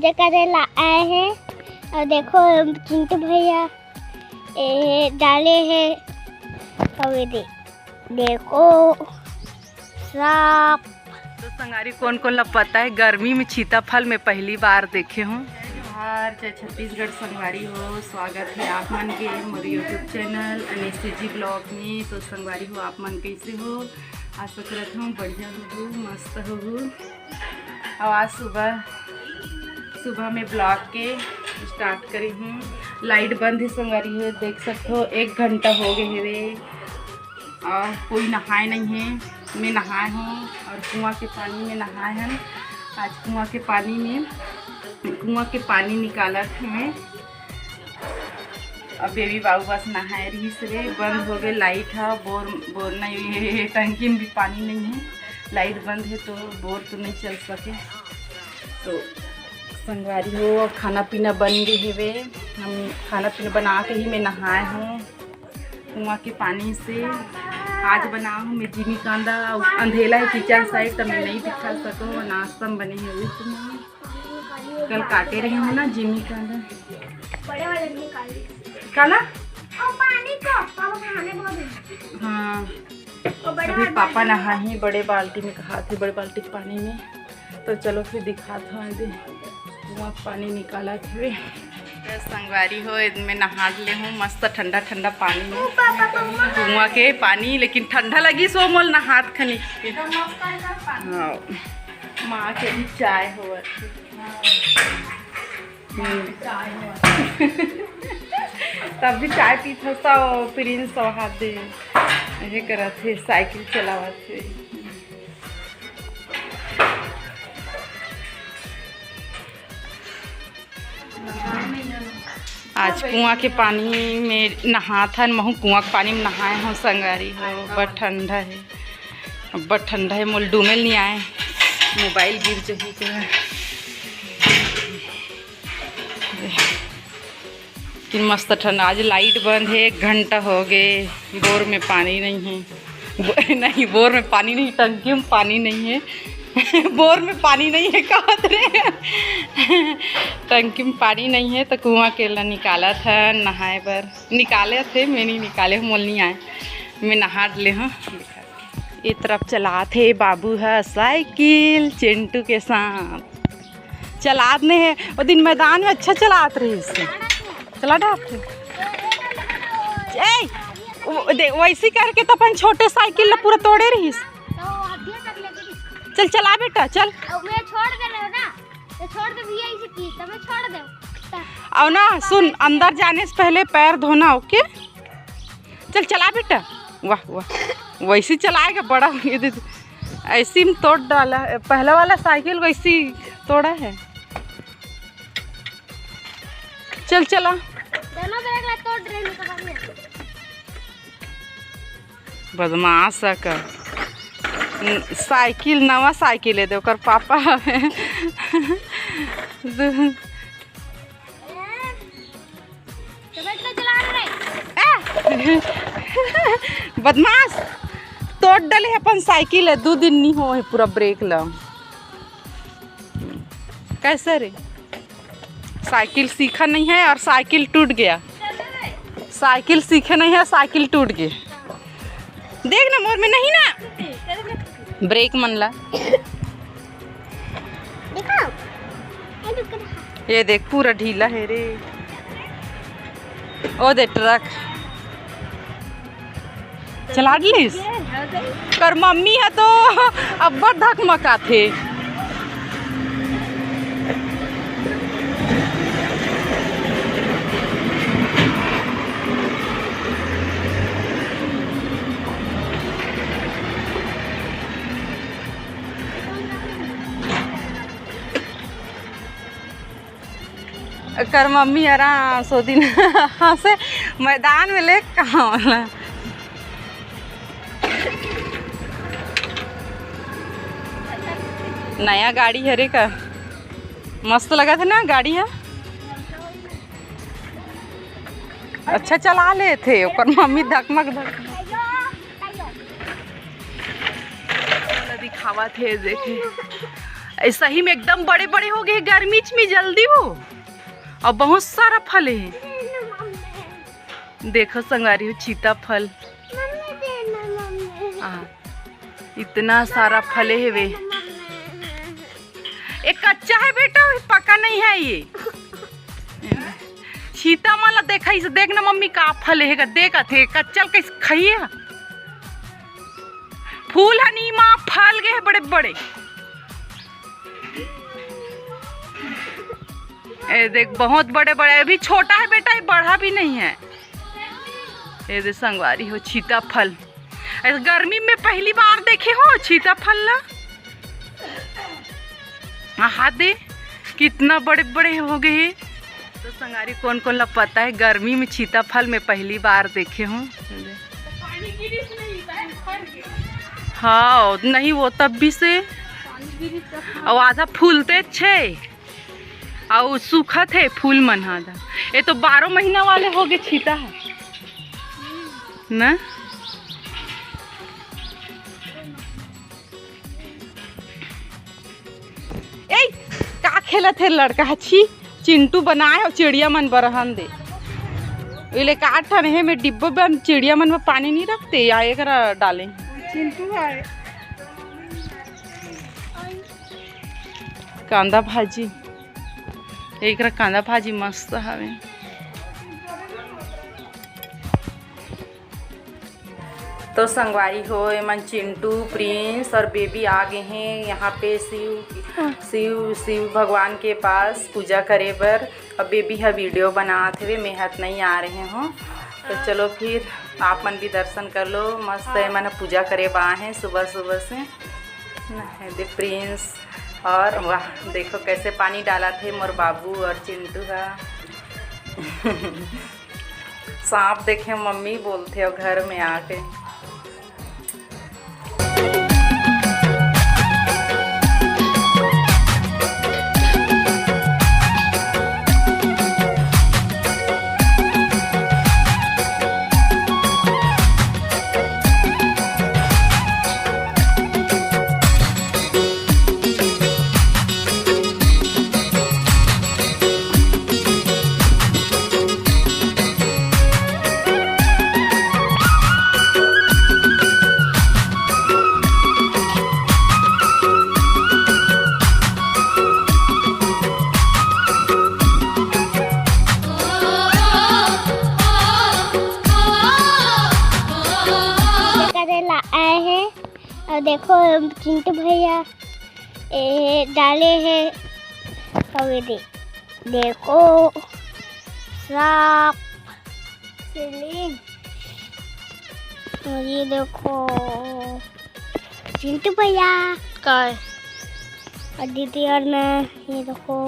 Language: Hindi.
पूजा करे आए हैं। और देखो चिंटू भैया डाले हैं। और देखो सांप। तो संगारी कौन कौन पता है, गर्मी में सीताफल में पहली बार देखे हूँ। जय छत्तीसगढ़ संगवारी हो, स्वागत है आप मन के मोर यूट्यूब चैनल अनिशी जी ब्लॉग में। तो संगवारी हो, आप मन कैसे हो? आशा करत हूँ बढ़िया हो, मस्त हो। और आज सुबह में ब्लॉग के स्टार्ट करी हूँ। लाइट बंद है संगवारी हो, देख सकते हो 1 घंटा हो गए हुए और कोई नहाए नहीं है। मैं नहाए हूँ और कुआं के पानी में नहाए हैं। आज कुआं के पानी निकाला था मैं। अब बेबी बाबू बस नहाए रही से बंद हो गए। लाइट है, बोर नहीं, टंकी में भी पानी नहीं है। लाइट बंद है तो बोर तो नहीं चल सके। तो संगवारी हो, अब खाना पीना बन गए हुए। हम खाना पीना बना के ही मैं नहाए हूँ कुआं के पानी से। आज बना हूँ मैं जिमी कांदा। अंधेला है किचन साइड तो मैं नहीं दिखा सकूँ। नाश्ता में बने हैं उसमें कल काटे रही हूँ ना जिमी कांदा। बड़े वाले काला पानी को पापा खाने बहुत। हाँ, अभी पापा नहाए बड़े बाल्टी में, कहा थे बड़े बाल्टी के पानी में। तो चलो फिर दिखाता हूँ। कुआं पानी निकाला थे संगवारी हो, मैं नहा ले हूँ मस्त ठंडा ठंडा पानी में कुआं के पानी। लेकिन ठंडा लगी सो मोल नहात खनी। हाँ, माँ के भी चाय हो तब भी चाय पीता था। प्रिंस हाथ दे ये करा थे, साइकिल चलावा थे। आज कुआं के पानी में नहा था। महू कुआं के पानी में नहाए हूँ संगारी हो। बड़ा ठंडा है, बड़ा ठंडा है। मोल डूमेल नहीं आए, मोबाइल गिर जही के कि मस्त ठंडा। आज लाइट बंद है, 1 घंटा हो गए। बोर में पानी नहीं है। नहीं, बोर में पानी नहीं, टंकी में पानी नहीं है। बोर में पानी नहीं है कहत रहे। टंकी में पानी नहीं है तो कुआं के ला निकाला था नहाए पर। निकाले थे, मैं नहीं निकाले, मोल नहीं आए। मैं नहा ले हूँ। ये तरफ चला थे बाबू है साइकिल चिंटू के साथ। चलाते हैं वो दिन मैदान में अच्छा चलाते रहे। इससे चला डालते वैसे करके तो अपन छोटे साइकिल ला पूरा तोड़े रही। चल चला बेटा चल। मैं छोड़ दे रहा ना, तो छोड़ दे भैया इसे की, तो मैं छोड़ दे। और ना सुन, अंदर जाने से पहले पैर धोना, ओके? चल चला बेटा। वाह वाह, वैसे चलाएगा बड़ा। ये ऐसी में तोड़ डाला। पहला वाला साइकिल वैसी तोड़ा है। चल चला। दोनों ब्रेक ला तोड़ रहे हैं। बदमाश का साइकिल, नवा साइकिल है देकर पापा है। बदमाश तोड़ डले अपन साइकिल है। 2 दिन नहीं हो है पूरा ब्रेक ला। कैसे रे? साइकिल सीखा नहीं है और साइकिल टूट गया। साइकिल सीखे नहीं है, साइकिल टूट गया। देख ना मोर में नहीं ना ब्रेक मन ला। ये देख पूरा ढीला है रे। ओ दे ट्रक चला डलिस कर मम्मी है तो अब बड़ धकमका थे। कर मम्मी आराम सो दिन से मैदान में ले कहाँ वाला। नया गाड़ी है रे का, मस्त लगा था ना गाड़ी है। अच्छा चला ले थे ओकर मम्मी धकमक दिखावा थे। देखे सही में एकदम बड़े बड़े हो गए गर्मी में जल्दी हो, और बहुत सारा फल है। देखो संगवारी हो सीताफल, इतना सारा फल है वे। एक कच्चा है बेटा, पका नहीं है ये। सीता माला देखा इसे, देखना मम्मी का फल है, देखा थे कच्चल कैसे खाइए। फूल है नी माँ, फल गए बड़े बड़े। ए देख बहुत बड़े बड़े, अभी छोटा है बेटा, ये बड़ा भी नहीं है। ये देख संगवारी हो सीताफल, गर्मी में पहली बार देखे हो सीताफल ला। हाँ दे कितना बड़े बड़े हो गए। तो संगारी कौन कौन ला पता है गर्मी में सीताफल में पहली बार देखे हूँ। हाँ नहीं वो तब भी से, और आधा फूलते छे और सूखत है फूल मन आधा। ये तो 12 महीना वाले हो गए छीता है ना। ए का खेला थे लड़का छी, चिंटू बनाए और चिड़िया मन बरहन दे। इले काट है में डिब्बे में चिड़िया मन में पानी नहीं रखते, या एक डालें चिंटू है। कांदा भाजी, एक कांदा भाजी मस्त हवे। तो संगवारी हो एमन चिंटू प्रिंस और बेबी आ गए हैं यहाँ पे शिव भगवान के पास पूजा करे बर। और बेबी है वीडियो बनाते हुए, मेहत नहीं आ रहे हों। तो चलो फिर आप मन भी दर्शन कर लो। मस्त है मन पूजा करे बा हैं सुबह सुबह से। देख प्रिंस, और वाह देखो कैसे पानी डाला थे मोर बाबू और चिंटू का। सांप देखे मम्मी बोलते हो घर में आके। और देखो चिंटू भैया डाले हैं। और ये देखो सांप, सीलिंग, और ये देखो चिंटू भैया का, और दीदी और मैं, ये देखो